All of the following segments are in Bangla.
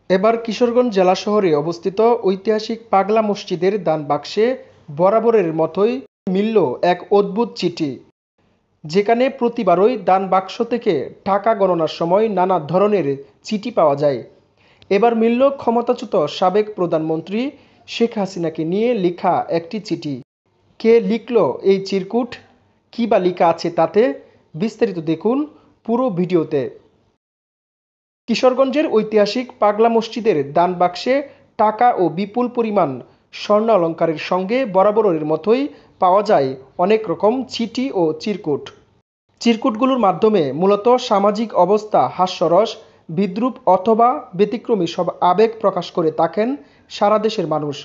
এবার কিশোরগঞ্জ জেলা শহরে অবস্থিত ঐতিহাসিক পাগলা মসজিদের দান বাক্সে বরাবরের মতোই মিলল এক অদ্ভুত চিঠি, যেখানে প্রতিবারই দান বাক্স থেকে টাকা গণনার সময় নানা ধরনের চিঠি পাওয়া যায়। এবার মিলল ক্ষমতাচ্যুত সাবেক প্রধানমন্ত্রী শেখ হাসিনাকে নিয়ে লেখা একটি চিঠি। কে লিখল এই চিরকুট, কী বা লেখা আছে তাতে, বিস্তারিত দেখুন পুরো ভিডিওতে। কিশোরগঞ্জের ঐতিহাসিক পাগলা মসজিদের দান বাক্সে টাকা ও বিপুল পরিমাণ স্বর্ণ অলংকারের সঙ্গে বরাবরের মতোই পাওয়া যায় অনেক রকম চিঠি ও চিরকুট। চিরকুটগুলোর মাধ্যমে মূলত সামাজিক অবস্থা, হাস্যরস, বিদ্রূপ অথবা ব্যতিক্রমী সব আবেগ প্রকাশ করে থাকেন সারা দেশের মানুষ।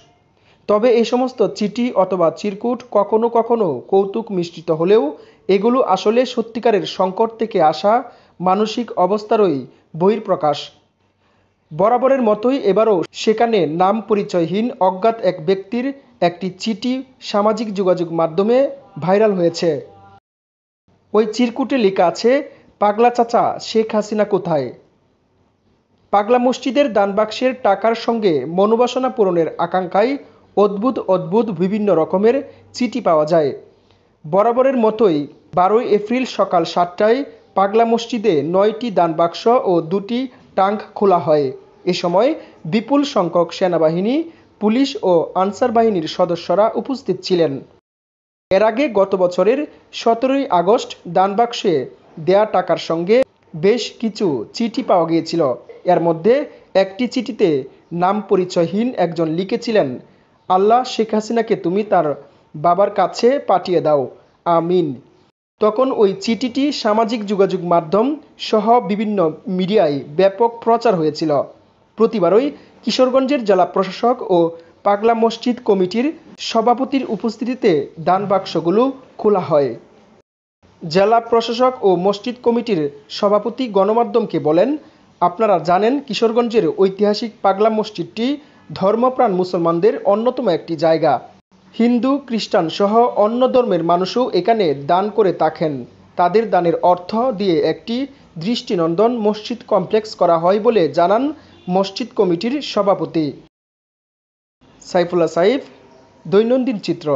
তবে এই সমস্ত চিঠি অথবা চিরকুট কখনো কখনো কৌতুক মিশ্রিত হলেও এগুলো আসলে সত্যিকারের সংকট থেকে আসা মানসিক অবস্থারই বহিঃপ্রকাশ। বরাবরের মতোই এবারও সেখানে নাম পরিচয়হীন অজ্ঞাত এক ব্যক্তির একটি চিঠি সামাজিক যোগাযোগ মাধ্যমে ভাইরাল হয়েছে। ওই চিরকুটে লেখা আছে, পাগলা চাচা শেখ হাসিনা কোথায়? পাগলা মসজিদের দানবাক্সের টাকার সঙ্গে মনোবাসনা পূরণের আকাঙ্ক্ষায় অদ্ভুত অদ্ভুত বিভিন্ন রকমের চিঠি পাওয়া যায়। বরাবরের মতোই 12 এপ্রিল সকাল 7টায় পাগলা মসজিদে 9টি দানবাক্স ও 2টি ট্যাঙ্ক খোলা হয়। এ সময় বিপুল সংখ্যক সেনাবাহিনী, পুলিশ ও আনসার বাহিনীর সদস্যরা উপস্থিত ছিলেন। এর আগে গত বছরের 17ই আগস্ট দানবাক্সে দেয়া টাকার সঙ্গে বেশ কিছু চিঠি পাওয়া গিয়েছিল। এর মধ্যে একটি চিঠিতে নাম পরিচয়হীন একজন লিখেছিলেন, আল্লাহ শেখ হাসিনাকে তুমি তার বাবার কাছে পাঠিয়ে দাও, আমিন। তখন ওই চিঠিটি সামাজিক যোগাযোগ মাধ্যম সহ বিভিন্ন মিডিয়ায় ব্যাপক প্রচার হয়েছিল। প্রতিবারই কিশোরগঞ্জের জেলা প্রশাসক ও পাগলা মসজিদ কমিটির সভাপতির উপস্থিতিতে দান বাক্সগুলো খোলা হয়। জেলা প্রশাসক ও মসজিদ কমিটির সভাপতি গণমাধ্যমকে বলেন, আপনারা জানেন কিশোরগঞ্জের ঐতিহাসিক পাগলা মসজিদটি ধর্মপ্রাণ মুসলমানদের অন্যতম একটি জায়গা। হিন্দু, খ্রিস্টান সহ অন্য ধর্মের মানুষও এখানে দান করে থাকেন। তাদের দানের অর্থ দিয়ে একটি দৃষ্টিনন্দন মসজিদ কমপ্লেক্স করা হয় বলে জানান মসজিদ কমিটির সভাপতি সাইফুল্লাহ সাইফ। দৈনন্দিন চিত্র।